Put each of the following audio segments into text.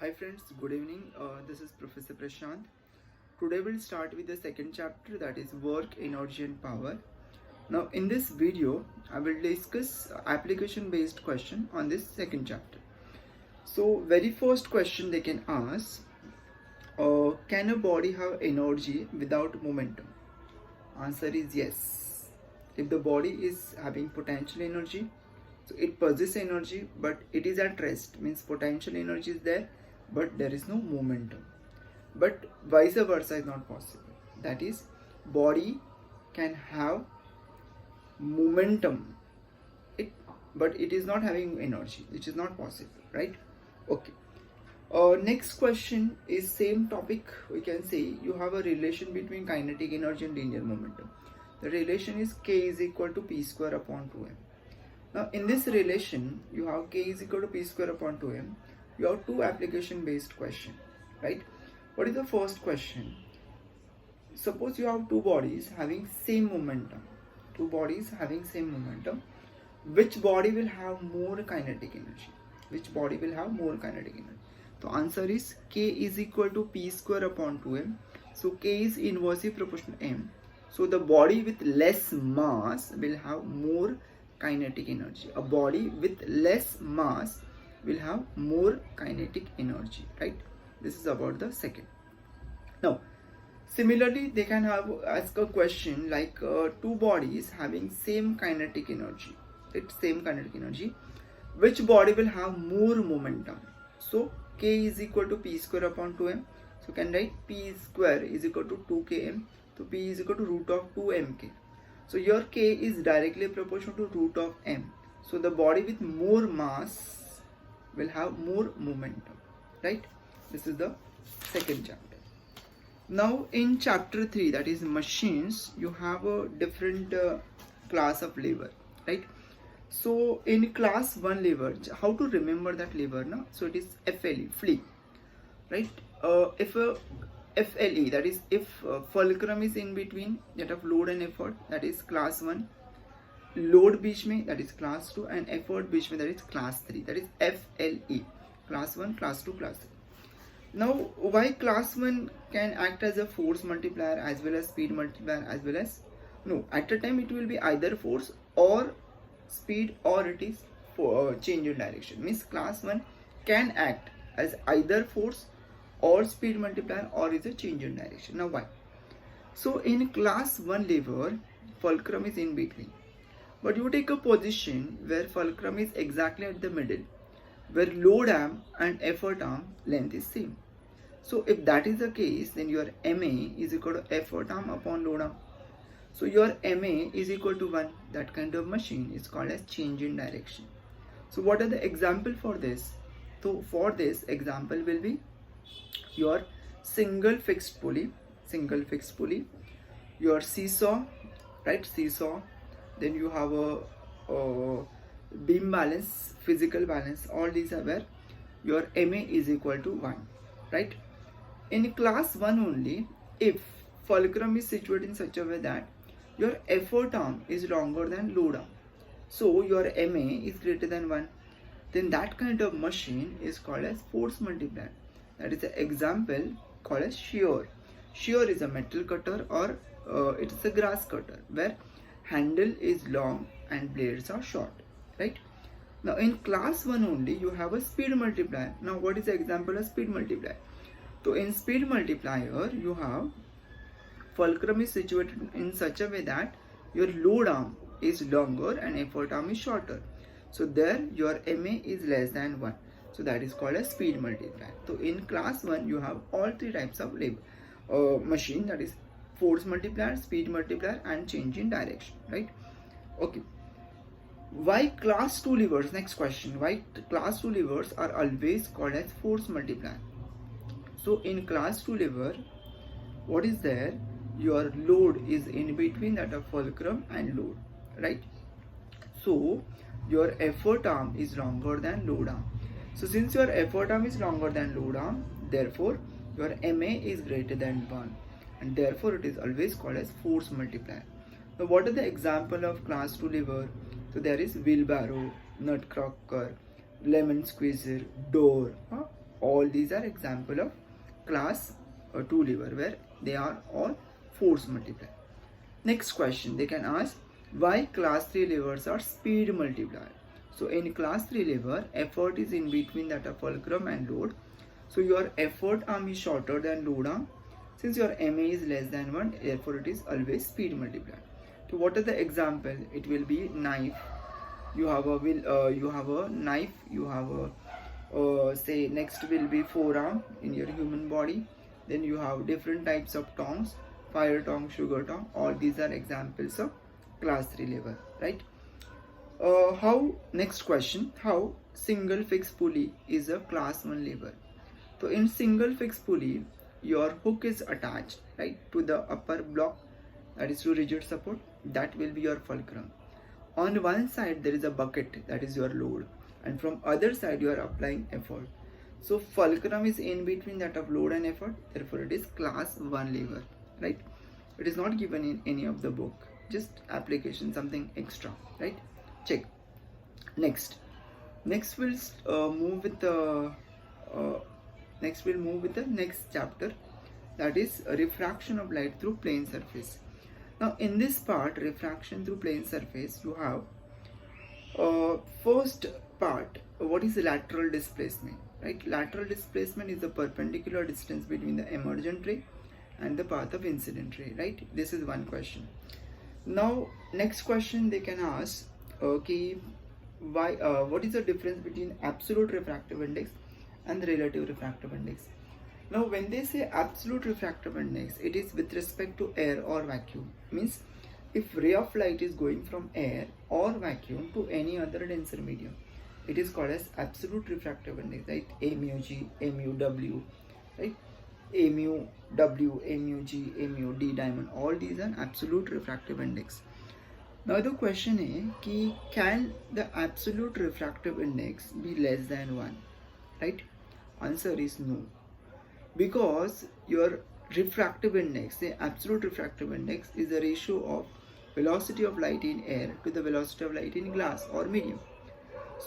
Hi friends, good evening. This is Professor Prashant. Today we'll start with the second chapter, that is work, energy and power. Now in this video, I will discuss application based question on this second chapter. So very first question they can ask, can a body have energy without momentum? Answer is yes. If the body is having potential energy, so it possesses energy but it is at rest, means potential energy is there but there is no momentum. But vice versa is not possible. That is, body can have momentum, but it is not having energy, which is not possible, right? Okay. Next question is same topic. We can say you have a relation between kinetic energy and linear momentum. The relation is k is equal to p square upon 2m. Now in this relation, you have k is equal to p square upon 2m. You have two application based question, right? What is the first question? Suppose you have two bodies having same momentum. Two bodies having same momentum. Which body will have more kinetic energy? Which body will have more kinetic energy? The answer is k is equal to p square upon 2m. So k is inversely proportional to m. So the body with less mass will have more kinetic energy. A body with less mass will have more kinetic energy, right? This is about the second. Now similarly, they can have ask a question like two bodies having same kinetic energy, right? Same kinetic energy, which body will have more momentum? So k is equal to p square upon 2m. So can write p square is equal to 2km. So p is equal to root of 2mk. So your k is directly proportional to root of m. So the body with more mass will have more momentum, right? This is the second chapter. Now in chapter 3, that is machines, you have a different class of lever, right? So in class 1 lever, how to remember that lever now? So it is FLE, flea, right? If FLE, that is if fulcrum is in between that of load and effort, that is class 1. Load बीच में, that is class 2, and effort बीच में, that is class 3, that is FLE, class 1, class 2, class 3. Now why class 1 can act as a force multiplier as well as speed multiplier as well as, no, at a time it will be either force or speed or it is for change in direction, means class 1 can act as either force or speed multiplier or is a change in direction. Now why? So in class 1 lever, fulcrum is in between, but you take a position where fulcrum is exactly at the middle, where load arm and effort arm length is same. So if that is the case, then your MA is equal to effort arm upon load arm. So your MA is equal to 1. That kind of machine is called as change in direction. So what are the example for this? So for this example will be your single fixed pulley, your seesaw, right? Seesaw. Then you have a beam balance, physical balance. All these are where your MA is equal to 1, right? In class 1 only, if fulcrum is situated in such a way that your effort arm is longer than load arm, so your MA is greater than 1, then that kind of machine is called as force multiplier. That is the example called as shear. Shear is a metal cutter or it is a grass cutter where handle is long and blades are short, right? Now in class 1 only you have a speed multiplier. Now what is the example of speed multiplier? So in speed multiplier you have fulcrum is situated in such a way that your load arm is longer and effort arm is shorter. So there your MA is less than 1. So that is called a speed multiplier. So in class 1 you have all three types of machine, that is force multiplier, speed multiplier and change in direction, right? Okay. Why class 2 levers? Next question. Why class 2 levers are always called as force multiplier? So in class 2 lever, what is there? Your load is in between that of fulcrum and load, right? So your effort arm is longer than load arm. So since your effort arm is longer than load arm, therefore your MA is greater than 1. And therefore it is always called as force multiplier. Now what are the example of class 2 lever? So there is wheelbarrow, nutcracker, lemon squeezer, door, All these are example of class 2 lever where they are all force multiplier. Next question they can ask, why class 3 levers are speed multiplier? So in class 3 lever, effort is in between that of fulcrum and load. So your effort arm is shorter than load arm. Since your MA is less than 1, therefore it is always speed multiplier. So what are the example? It will be knife. You have a knife. You have a say next will be forearm in your human body. Then you have different types of tongs, fire tong, sugar tong. All these are examples of class 3 lever, right? Next question, how single fixed pulley is a class 1 lever? So in single fixed pulley, your hook is attached, right, to the upper block, that is to rigid support. That will be your fulcrum. On one side there is a bucket, that is your load, and from other side you are applying effort. So fulcrum is in between that of load and effort, therefore it is class 1 lever, right? It is not given in any of the book, just application, something extra, right? Check. Next we'll move with the next chapter, that is refraction of light through plane surface. Now in this part, refraction through plane surface, you have first part, what is lateral displacement, right? Lateral displacement is the perpendicular distance between the emergent ray and the path of incident ray, right? This is one question. Now next question they can ask, okay, why what is the difference between absolute refractive index and the relative refractive index? Now when they say absolute refractive index, it is with respect to air or vacuum. Means if ray of light is going from air or vacuum to any other denser medium, it is called as absolute refractive index, right? mu G, mu W, right? mu W, mu G, mu D diamond, all these are absolute refractive index. Now the question is, can the absolute refractive index be less than 1, right? Answer is no, because your refractive index, the absolute refractive index, is the ratio of velocity of light in air to the velocity of light in glass or medium.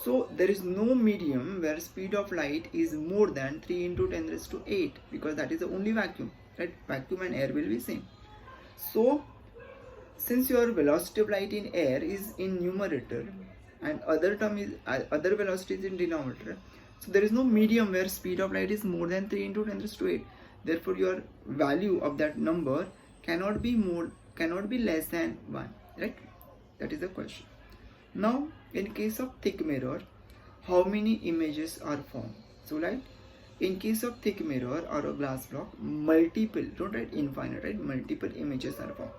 So there is no medium where speed of light is more than 3 into 10 raised to 8, because that is the only vacuum, right? Vacuum and air will be same. So since your velocity of light in air is in numerator and other term is other velocity is in denominator, so there is no medium where speed of light is more than 3 into 10 raised to 8. Therefore your value of that number cannot be less than 1, right? That is the question. Now in case of thick mirror, how many images are formed? So like in case of thick mirror or a glass block, multiple, don't write infinite, right? Multiple images are formed.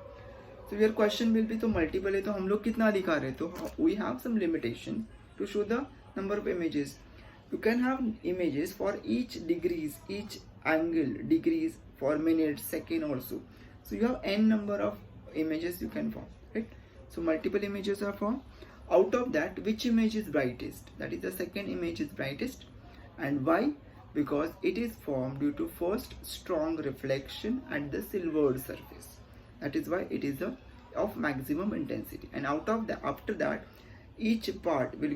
So your question will be, तो multiple है तो हम लोग कितना दिखा रहे? तो we have some limitation to show the number of images. You can have images for each degrees, each angle, degrees, for minutes, second also. So you have n number of images you can form, right? So multiple images are formed. Out of that, which image is brightest? That is the second image is brightest. And why? Because it is formed due to first strong reflection at the silvered surface. That is why it is of maximum intensity. And out of the after that, each part will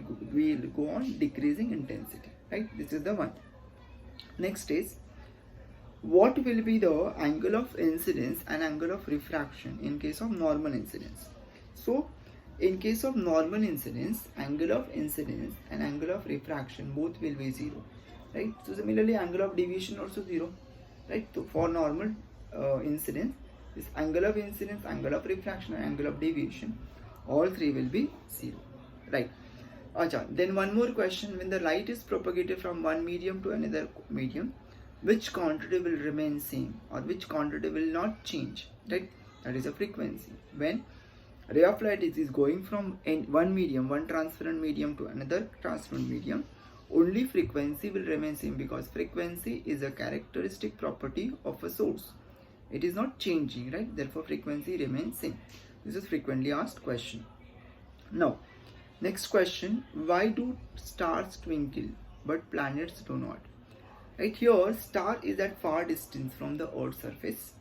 go on decreasing intensity, right? This is the one. Next is, what will be the angle of incidence and angle of refraction in case of normal incidence? So in case of normal incidence, angle of incidence and angle of refraction both will be 0, right? So similarly angle of deviation also 0, right? So for normal incidence, this angle of incidence, angle of refraction and angle of deviation, all three will be 0, right? Then one more question, when the light is propagated from one medium to another medium, which quantity will remain same or which quantity will not change, right? That is a frequency. When ray of light is going from one medium, one transparent medium to another transparent medium, only frequency will remain same, because frequency is a characteristic property of a source. It is not changing, right? Therefore frequency remains same. This is frequently asked question. Now next question, why do stars twinkle but planets do not? Right, here star is at far distance from the earth's surface.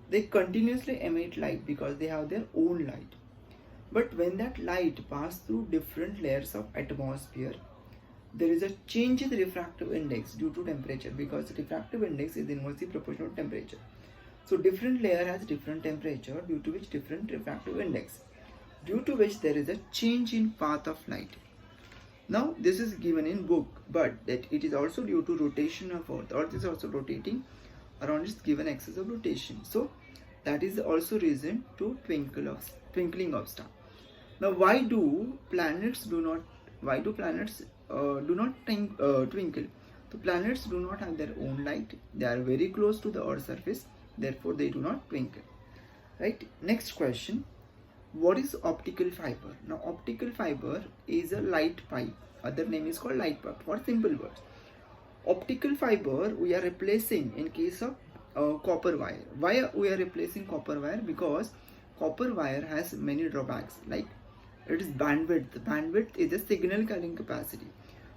They continuously emit light because they have their own light. But when that light passes through different layers of atmosphere, there is a change in the refractive index due to temperature, because refractive index is inversely proportional to temperature. So different layer has different temperature, due to which different refractive index, due to which there is a change in path of light. Now this is given in book, but that it is also due to rotation of Earth. Earth is also rotating around its given axis of rotation. So that is also reason to twinkling of star. Now why do planets do not twinkle? So planets do not have their own light. They are very close to the Earth's surface, therefore they do not twinkle. Right? Next question. What is optical fiber? Now optical fiber is a light pipe. Other name is called light pipe. For simple words, optical fiber we are replacing in case of copper wire. Why we are replacing copper wire? Because copper wire has many drawbacks, like it is bandwidth. Bandwidth is the signal carrying capacity.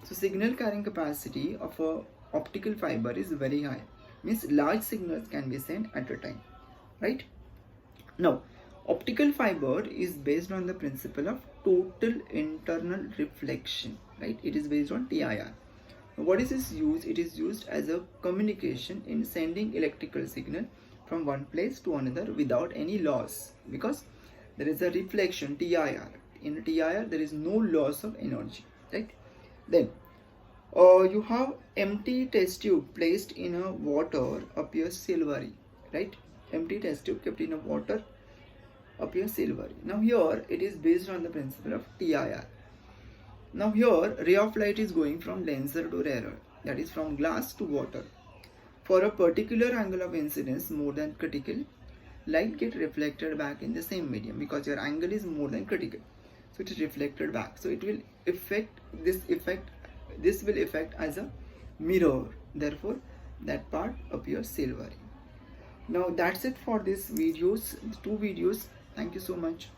So signal carrying capacity of a optical fiber is very high. Means large signals can be sent at a time. Right? Now optical fiber is based on the principle of total internal reflection. Right? It is based on TIR. What is this used? It is used as a communication in sending electrical signal from one place to another without any loss, because there is a reflection, TIR. In TIR there is no loss of energy. Right? Then you have empty test tube placed in a water appears silvery. Right? Empty test tube kept in a water appears silvery. Now here it is based on the principle of TIR. Now here ray of light is going from denser to rarer, that is from glass to water. For a particular angle of incidence more than critical, light gets reflected back in the same medium, because your angle is more than critical. So it is reflected back. So it will this will affect as a mirror. Therefore that part appears silvery. Now that's it for this videos, 2 videos. Thank you so much.